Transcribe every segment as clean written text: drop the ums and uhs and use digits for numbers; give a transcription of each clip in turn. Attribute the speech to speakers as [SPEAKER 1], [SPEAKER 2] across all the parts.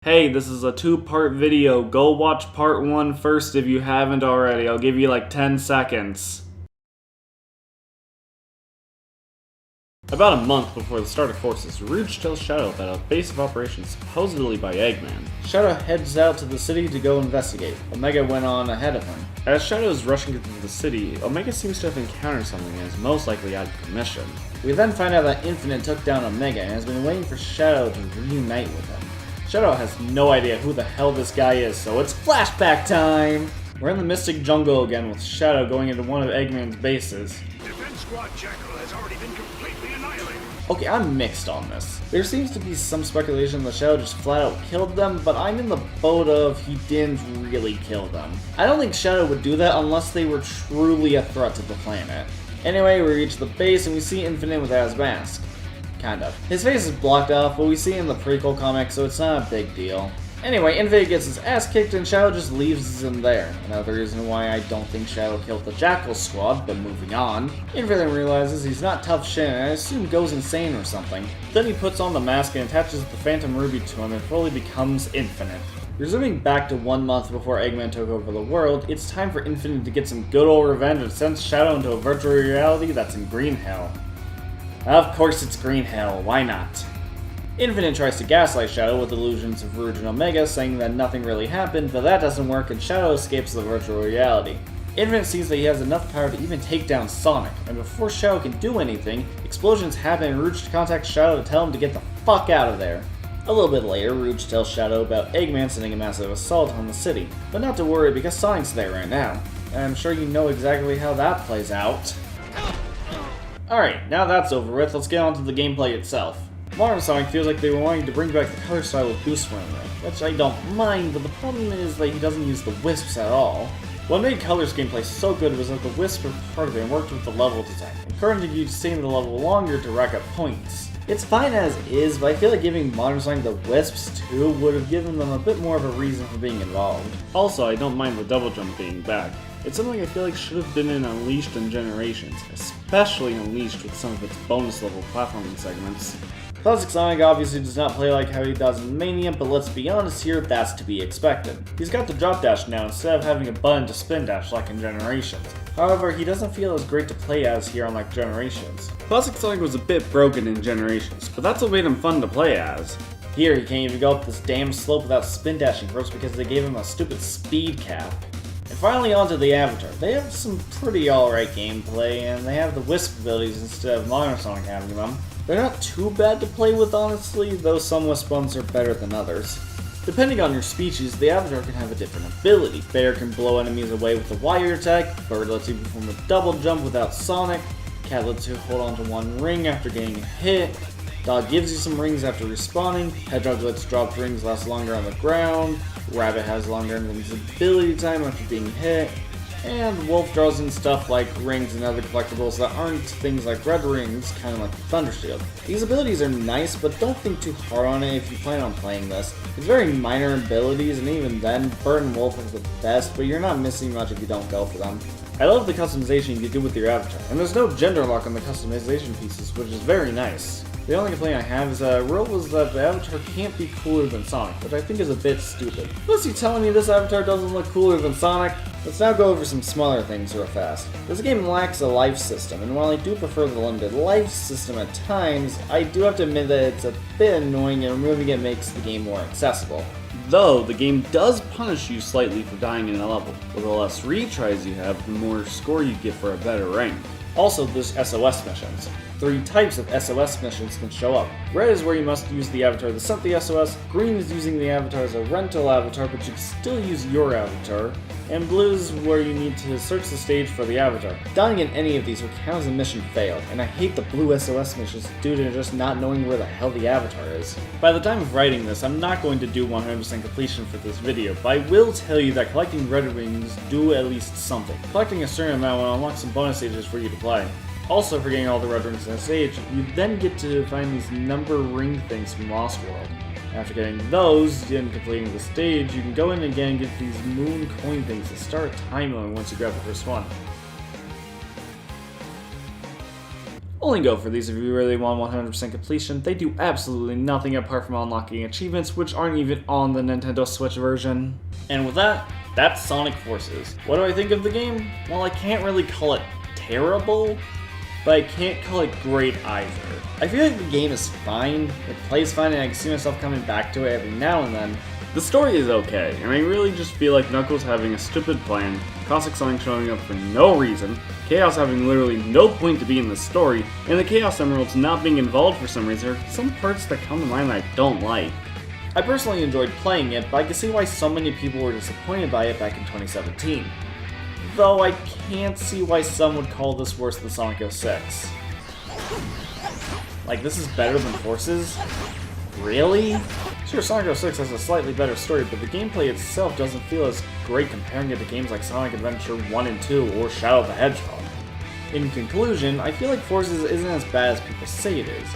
[SPEAKER 1] Hey, this is a two-part video. Go watch part 1 first if you haven't already. I'll give you like 10 seconds. About a month before the start of forces, Rouge tells Shadow about a base of operations supposedly by Eggman. Shadow heads out to the city to go investigate. Omega went on ahead of him. As Shadow is rushing into the city, Omega seems to have encountered something and is most likely out of commission. We then find out that Infinite took down Omega and has been waiting for Shadow to reunite with him. Shadow has no idea who the hell this guy is, so it's flashback time! We're in the Mystic Jungle again with Shadow going into one of Eggman's bases.
[SPEAKER 2] Defense Squad Jackal has already been completely annihilated.
[SPEAKER 1] Okay, I'm mixed on this. There seems to be some speculation that Shadow just flat out killed them, but I'm in the boat of he didn't really kill them. I don't think Shadow would do that unless they were truly a threat to the planet. Anyway, we reach the base and we see Infinite without his mask. Kind of. His face is blocked off, but we see in the prequel comic, so it's not a big deal. Anyway, Infinite gets his ass kicked and Shadow just leaves him there. Another reason why I don't think Shadow killed the Jackal squad, but moving on. Infinite realizes he's not tough shit and I assume goes insane or something. Then he puts on the mask and attaches the Phantom Ruby to him and fully becomes Infinite. Resuming back to 1 month before Eggman took over the world, it's time for Infinite to get some good old revenge and sends Shadow into a virtual reality that's in Green Hell. Of course it's Green Hell, why not? Infinite tries to gaslight Shadow with illusions of Rouge and Omega, saying that nothing really happened, but that doesn't work and Shadow escapes the virtual reality. Infinite sees that he has enough power to even take down Sonic, and before Shadow can do anything, explosions happen and Rouge contacts Shadow to tell him to get the fuck out of there. A little bit later, Rouge tells Shadow about Eggman sending a massive assault on the city, but not to worry because Sonic's there right now. And I'm sure you know exactly how that plays out. Alright, now that's over with, let's get on to the gameplay itself. Modern Sonic feels like they were wanting to bring back the color style of Goose Runner, which I don't mind, but the problem is that he doesn't use the Wisps at all. What made Color's gameplay so good was that the Wisps were part of it and worked with the level design, encouraging you to stay in the level longer to rack up points. It's fine as is, but I feel like giving Modern Sonic the Wisps too would have given them a bit more of a reason for being involved. Also, I don't mind the double jump being back. It's something I feel like should have been in Unleashed and Generations, especially Unleashed with some of its bonus level platforming segments. Classic Sonic obviously does not play like how he does in Mania, but let's be honest here, that's to be expected. He's got the drop dash now instead of having a button to spin dash like in Generations. However, he doesn't feel as great to play as here on like Generations. Classic Sonic was a bit broken in Generations, but that's what made him fun to play as. Here, he can't even go up this damn slope without spin dashing first because they gave him a stupid speed cap. And finally onto the Avatar. They have some pretty alright gameplay, and they have the Wisp abilities instead of Modern Sonic having them. They're not too bad to play with honestly, though some Wisp ones are better than others. Depending on your species, the Avatar can have a different ability. Bear can blow enemies away with a wire attack, Bird lets you perform a double jump without Sonic, Cat lets you hold on to one ring after getting a hit, Dog gives you some rings after respawning, Hedgehog lets dropped rings last longer on the ground, Rabbit has longer invisibility time after being hit, and Wolf draws in stuff like rings and other collectibles that aren't things like red rings, kind of like the Thunder Shield. These abilities are nice, but don't think too hard on it if you plan on playing this. It's very minor abilities, and even then, Bird and Wolf are the best, but you're not missing much if you don't go for them. I love the customization you can do with your avatar, and there's no gender lock on the customization pieces, which is very nice. The only complaint I have is that rule was that the avatar can't be cooler than Sonic, which I think is a bit stupid. Unless you're telling me this avatar doesn't look cooler than Sonic, let's now go over some smaller things real fast. This game lacks a life system, and while I do prefer the limited life system at times, I do have to admit that it's a bit annoying and removing it makes the game more accessible. Though, the game does punish you slightly for dying in a level. With the less retries you have, the more score you get for a better rank. Also, there's SOS missions. 3 types of SOS missions can show up. Red is where you must use the avatar that sent the SOS, green is using the avatar as a rental avatar but you can still use your avatar, and blue is where you need to search the stage for the avatar. Dying in any of these will count as a mission failed, and I hate the blue SOS missions due to just not knowing where the hell the avatar is. By the time of writing this, I'm not going to do 100% completion for this video, but I will tell you that collecting red rings do at least something. Collecting a certain amount will unlock some bonus stages for you to play. Also, for getting all the red rings in a stage, you then get to find these number ring things from Lost World. After getting those and completing the stage, you can go in again and get these moon coin things that start a time limit once you grab the first one. Only go for these if you really want 100% completion. They do absolutely nothing apart from unlocking achievements, which aren't even on the Nintendo Switch version. And with that, that's Sonic Forces. What do I think of the game? Well, I can't really call it terrible, but I can't call it great either. I feel like the game is fine, it plays fine, and I can see myself coming back to it every now and then. The story is okay, and I really just feel like Knuckles having a stupid plan, Cossack Sonic showing up for no reason, Chaos having literally no point to be in the story, and the Chaos Emeralds not being involved for some reason are some parts that come to mind that I don't like. I personally enjoyed playing it, but I can see why so many people were disappointed by it back in 2017. Though I can't see why some would call this worse than Sonic 06. Like, this is better than Forces? Really? Sure, Sonic 06 has a slightly better story, but the gameplay itself doesn't feel as great comparing it to games like Sonic Adventure 1 and 2 or Shadow the Hedgehog. In conclusion, I feel like Forces isn't as bad as people say it is.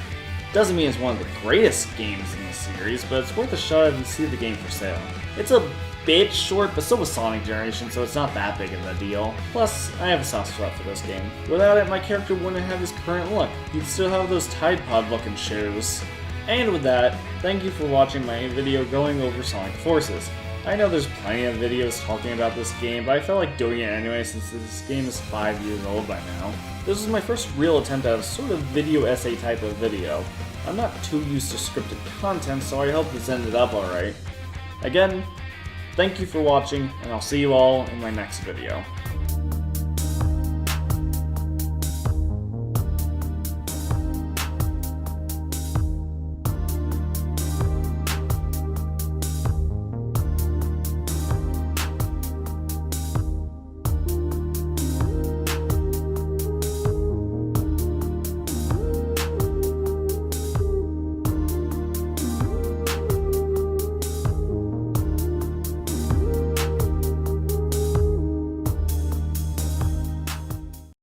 [SPEAKER 1] Doesn't mean it's one of the greatest games in the series, but it's worth a shot if you see the game for sale. It's a bit short, but so was Sonic Generation, so it's not that big of a deal. Plus, I have a soft spot for this game. Without it, my character wouldn't have his current look. He'd still have those Tide Pod looking shoes. And with that, thank you for watching my video going over Sonic Forces. I know there's plenty of videos talking about this game, but I felt like doing it anyway since this game is 5 years old by now. This was my first real attempt at a sort of video essay type of video. I'm not too used to scripted content, so I hope this ended up alright. Again, thank you for watching, and I'll see you all in my next video.